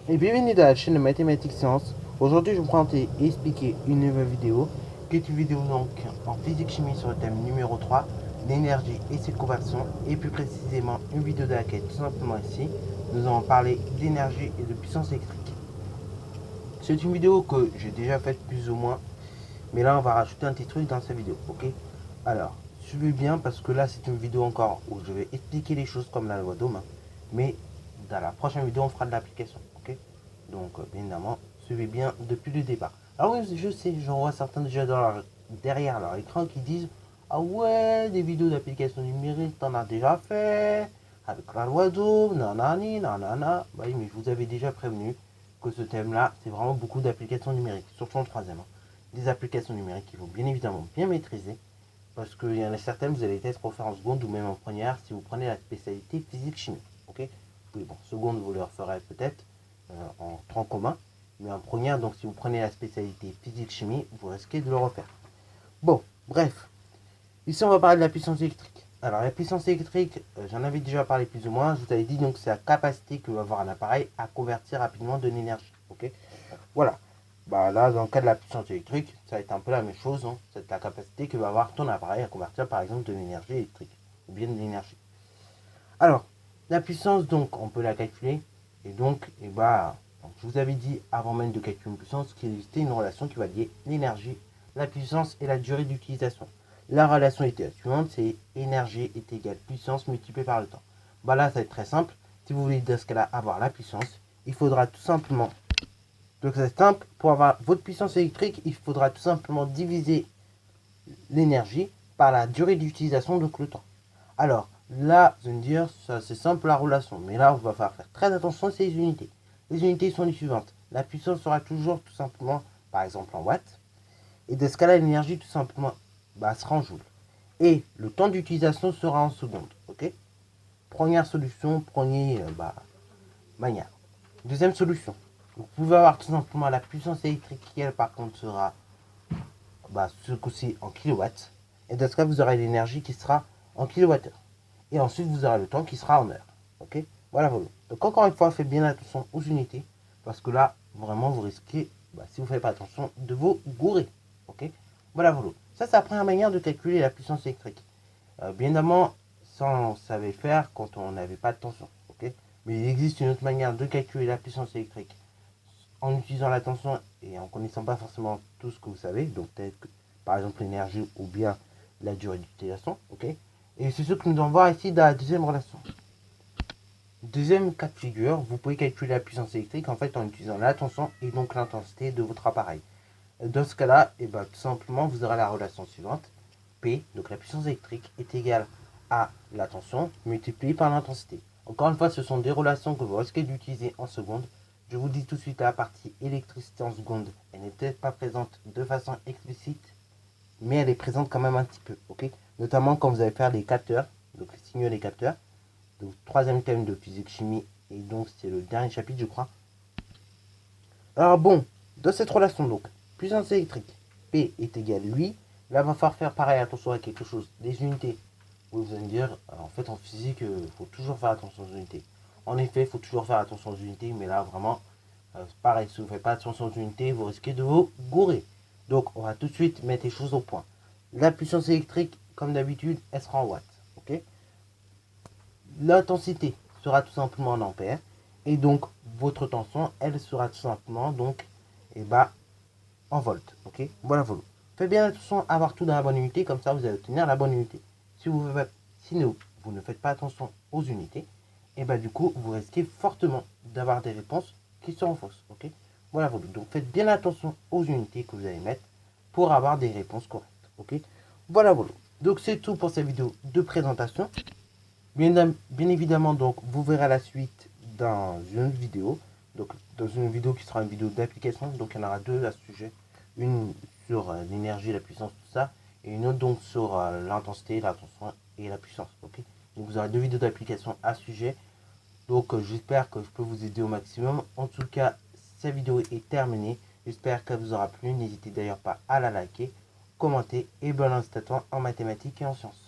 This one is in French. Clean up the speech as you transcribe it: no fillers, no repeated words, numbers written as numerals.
Et bienvenue dans la chaîne de Mathématiques Sciences. Aujourd'hui, je vais vous présenter et expliquer une nouvelle vidéo, qui est une vidéo donc en physique-chimie sur le thème numéro 3, l'énergie et ses conversions, et plus précisément une vidéo de laquelle tout simplement ici, nous allons parler d'énergie et de puissance électrique. C'est une vidéo que j'ai déjà faite plus ou moins, mais là on va rajouter un petit truc dans cette vidéo, ok? Alors, suivez bien parce que là c'est une vidéo encore où je vais expliquer les choses comme la loi d'Ohm, mais dans la prochaine vidéo on fera de l'application, ok? Donc bien évidemment, suivez bien depuis le départ. Alors oui, je sais, j'en vois certains déjà derrière leur écran qui disent: ah ouais, des vidéos d'application numérique, t'en as déjà fait avec la loi d'Ohm, nanani, nanana. Bah oui, mais je vous avais déjà prévenu que ce thème-là, c'est vraiment beaucoup d'applications numériques, surtout en troisième. Des applications numériques qu'il faut bien évidemment bien maîtriser, parce qu'il y en a certaines, vous allez être offert en seconde ou même en première si vous prenez la spécialité physique-chimie. Ok? Oui, bon, seconde, vous le referez peut-être en tronc commun, mais en première, donc si vous prenez la spécialité physique-chimie, vous risquez de le refaire. Bon, bref, ici on va parler de la puissance électrique. Alors la puissance électrique, j'en avais déjà parlé plus ou moins, je vous avais dit donc c'est la capacité que va avoir un appareil à convertir rapidement de l'énergie. Ok? Voilà. Bah là, dans le cas de la puissance électrique, ça va être un peu la même chose. Hein. C'est la capacité que va avoir ton appareil à convertir par exemple de l'énergie électrique ou bien de l'énergie. Alors, la puissance, donc, on peut la calculer. Et donc, donc, je vous avais dit avant même de calculer une puissance qu'il existait une relation qui va lier l'énergie, la puissance et la durée d'utilisation. La relation était la suivante, c'est énergie est égale puissance multipliée par le temps. Bah là, ça va être très simple. Si vous voulez dans ce cas-là avoir la puissance, il faudra tout simplement, donc c'est simple, pour avoir votre puissance électrique, il faudra tout simplement diviser l'énergie par la durée d'utilisation, donc le temps. Alors, là, vous allez me dire, c'est simple la relation, mais là, on va faire très attention à ces unités. Les unités sont les suivantes. La puissance sera toujours tout simplement, par exemple, en watts, et de ce cas-là, l'énergie, tout simplement, sera en joules. Et le temps d'utilisation sera en secondes, ok? Première solution, premier manière. Deuxième solution, vous pouvez avoir tout simplement la puissance électrique qui, elle, par contre, sera ce coup-ci en kilowatts. Et dans ce cas, vous aurez l'énergie qui sera en kilowattheure. Et ensuite, vous aurez le temps qui sera en heure. Ok? Voilà, voilà. Donc, encore une fois, faites bien attention aux unités. Parce que là, vraiment, vous risquez, si vous ne faites pas attention, de vous gourer. Ok? Voilà, voilà. Ça, c'est la première manière de calculer la puissance électrique. Bien évidemment, ça, on savait faire quand on n'avait pas de tension. Ok? Mais il existe une autre manière de calculer la puissance électrique en utilisant la tension et en connaissant pas forcément tout ce que vous savez, donc peut-être par exemple l'énergie ou bien la durée d'utilisation, ok? Et c'est ce que nous allons voir ici dans la deuxième relation. Deuxième cas de figure, vous pouvez calculer la puissance électrique en fait en utilisant la tension et donc l'intensité de votre appareil. Dans ce cas-là, tout simplement vous aurez la relation suivante. P, donc la puissance électrique, est égale à la tension multipliée par l'intensité. Encore une fois, ce sont des relations que vous risquez d'utiliser en secondes. Je vous dis tout de suite, la partie électricité en secondes, elle n'est peut-être pas présente de façon explicite, mais elle est présente quand même un petit peu, ok? Notamment quand vous allez faire les capteurs, donc les signaux des capteurs. Donc, troisième thème de physique-chimie, et donc c'est le dernier chapitre, je crois. Alors bon, dans cette relation, donc, puissance électrique, P est égal à lui. Là, il va falloir faire pareil, attention à quelque chose. Les unités, vous allez me dire, en fait, en physique, il faut toujours faire attention aux unités. En effet, il faut toujours faire attention aux unités, mais là, vraiment, pareil, si vous ne faites pas attention aux unités, vous risquez de vous gourer. Donc, on va tout de suite mettre les choses au point. La puissance électrique, comme d'habitude, elle sera en watts. Ok? L'intensité sera tout simplement en ampères. Et donc, votre tension, elle sera tout simplement donc, en volts. Ok? Voilà, voilà. Faites bien attention à avoir tout dans la bonne unité, comme ça vous allez obtenir la bonne unité. Sinon, vous ne faites pas attention aux unités, et du coup, vous risquez fortement d'avoir des réponses qui seront fausses. Ok? Voilà, voilà. Donc, faites bien attention aux unités que vous allez mettre pour avoir des réponses correctes. Ok? Voilà, voilà. Donc, c'est tout pour cette vidéo de présentation. Bien évidemment, donc, vous verrez la suite dans une vidéo. Donc, dans une vidéo qui sera une vidéo d'application. Donc, il y en aura deux à ce sujet. Une sur l'énergie, la puissance, tout ça. Et une autre donc sur l'intensité, la tension et la puissance. Ok. Donc, vous aurez deux vidéos d'application à ce sujet. Donc, j'espère que je peux vous aider au maximum. En tout cas, cette vidéo est terminée. J'espère qu'elle vous aura plu. N'hésitez d'ailleurs pas à la liker. commenter et bonne à toi en mathématiques et en sciences.